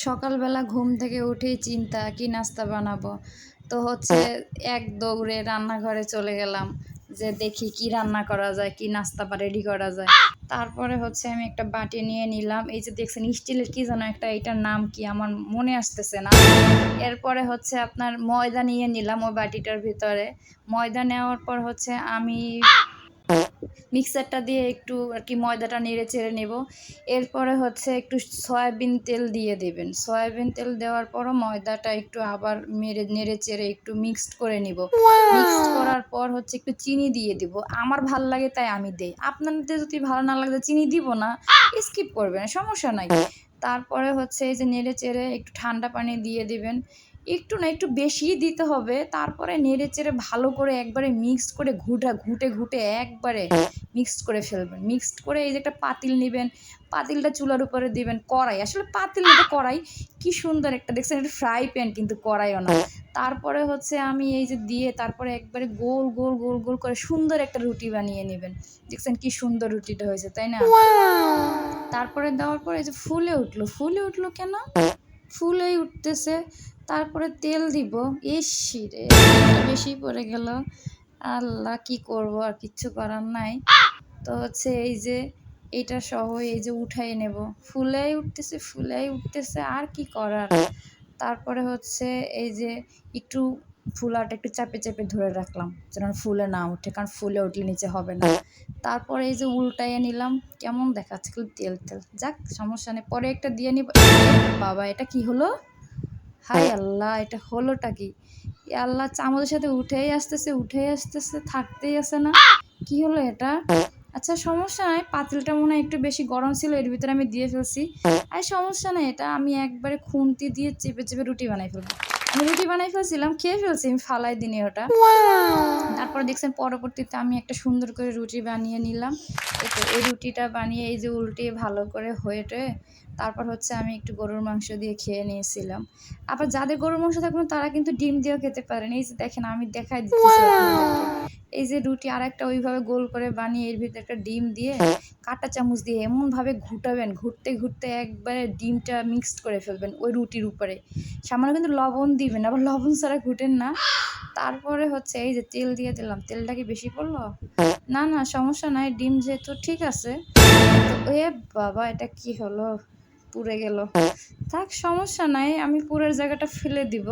সকালবেলা ঘুম থেকে উঠেই চিন্তা কি নাস্তা বানাবো। তো হচ্ছে এক দৌড়ে রান্নাঘরে চলে গেলাম যে দেখি কি রান্না করা যায়, কি নাস্তা বা রেডি করা যায়। তারপরে হচ্ছে আমি একটা বাটি নিয়ে নিলাম, এই যে দেখছেন স্টিলের কি যেন একটা, এটার নাম কি আমার মনে আসতেছে না। এরপরে হচ্ছে আপনার ময়দা নিয়ে নিলাম ওই বাটিটার ভিতরে। ময়দা নেওয়ার পর হচ্ছে আমি মিক্সারটা দিয়ে একটু আর কি ময়দাটা নেড়ে চেড়ে নেব। এরপরে হচ্ছে একটু সয়াবিন তেল দিয়ে দেবেন। সয়াবিন তেল দেওয়ার পরও ময়দাটা একটু আবার নেড়ে চেড়ে একটু মিক্সড করে নিব। মিক্সড করার পর হচ্ছে একটু চিনি দিয়ে দিব। আমার ভাল লাগে তাই আমি দেই, আপনাদের যদি ভালো না লাগে চিনি দিব না, স্কিপ করবেন, সমস্যা নাই। তারপরে হচ্ছে এই যে নেড়ে চেড়ে একটু ঠান্ডা পানি দিয়ে দিবেন। একটু না একটু বেশিই দিতে হবে। তারপরে নেড়ে চেড়ে ভালো করে একবারে মিক্সড করে ঘুটে ঘুটে একবারে মিক্সড করে ফেলবেন। মিক্সড করে এই যে একটা পাতিল নেবেন, পাতিলটা চুলার উপরে দিবেন। কড়াই, আসলে পাতিল না, কড়াই। কি সুন্দর একটা দেখছেন, এটা ফ্রাই প্যান কিন্তু কড়াইও না। তারপরে হচ্ছে আমি এই যে দিয়ে তারপরে একবারে গোল গোল গোল গোল করে সুন্দর একটা রুটি বানিয়ে নেবেন। দেখছেন কি সুন্দর রুটিটা হয়েছে, তাই না? তারপরে দেওয়ার পরে এই যে ফুলে উঠলো কেন? ফুলেই উঠতেছে। তারপরে তেল দিব। ইস রে, বেশি পড়ে গেল। আল্লাহ, কি করব, আর কিচ্ছু করার নাই। তো হচ্ছে এই যে এইটা সহ এই যে উঠাই নেব। ফুলেই উঠতেছে, আর কি করার। তারপরে হচ্ছে এই যে একটু ফুলাটা একটু চাপে চাপে ধরে রাখলাম যেন ফুলে না উঠে, কারণ ফুলে উঠলে নিচে হবে না। তারপরে এই যে উল্টাইয়ে নিলাম, কেমন দেখাচ্ছে খালি তেল তেল, যাক সমস্যা নেই, পরে একটা দিয়ে নিব। বাবা, এটা কি হলো? হাই আল্লাহ, এটা হলোটা কি? আল্লাহ, চামচের সাথে উঠেই আসতেছে, থাকতেই আসে না। কি হলো এটা? আচ্ছা সমস্যা নাই, পাতিলটা মনে হয় একটু বেশি গরম ছিল, এর ভিতরে আমি দিয়ে ফেলছি। আর সমস্যা নেই, এটা আমি একবারে খুন্তি দিয়ে চেপে চেপে রুটি বানাই ফেলবো। আমি রুটি বানাই ফেলছিলাম, খেয়ে ফেলছি, আমি ফালাই দিনি ওটা। তারপর দেখছেন পরবর্তীতে আমি একটা সুন্দর করে রুটি বানিয়ে নিলাম। এই রুটিটা বানিয়ে এই যে উল্টিয়ে ভালো করে হয়ে তারপর হচ্ছে আমি একটু গরুর মাংস দিয়ে খেয়ে নিয়েছিলাম। আবার যাদের গরুর মাংস থাকবে তারা কিন্তু ডিম দিয়েও খেতে পারেন। এই যে দেখেন, আমি দেখাই দিচ্ছি আপনাদেরকে। এই যে রুটি আর একটা ওইভাবে গোল করে বানিয়ে এর ভিতরে একটা ডিম দিয়ে কাঁটা চামচ দিয়ে এমনভাবে ঘুটাবেন, ঘুরতে ঘুরতে একবারে ডিমটা মিক্সড করে ফেলবেন ওই রুটির উপরে। সামান্য কিন্তু লবণ দিবেন, আবার লবণ ছাড়া ঘুটেন না। তারপরে হচ্ছে এই যে তেল দিয়ে দিলাম। তেলটা কি বেশি পড়লো? না না, সমস্যা নাই, ডিম যেহেতু ঠিক আছে। তো এ বাবা, এটা কি হলো? পুড়ে গেল। থাক, সমস্যা নাই, আমি পুরের জায়গাটা ফেলে দিব,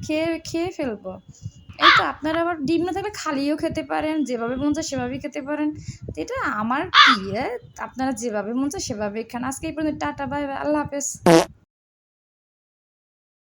খেয়ে ফেলবো। এই তো, আপনারা আবার ডিম না থাকলে খালিও খেতে পারেন, যেভাবে মন চায় সেভাবেই খেতে পারেন। তো এটা আমার কি, আপনারা যেভাবে মন চায় সেভাবেই খান। আজকে এই পর্যন্ত, টাটা, বাই বাই, আল্লাহ হাফেজ।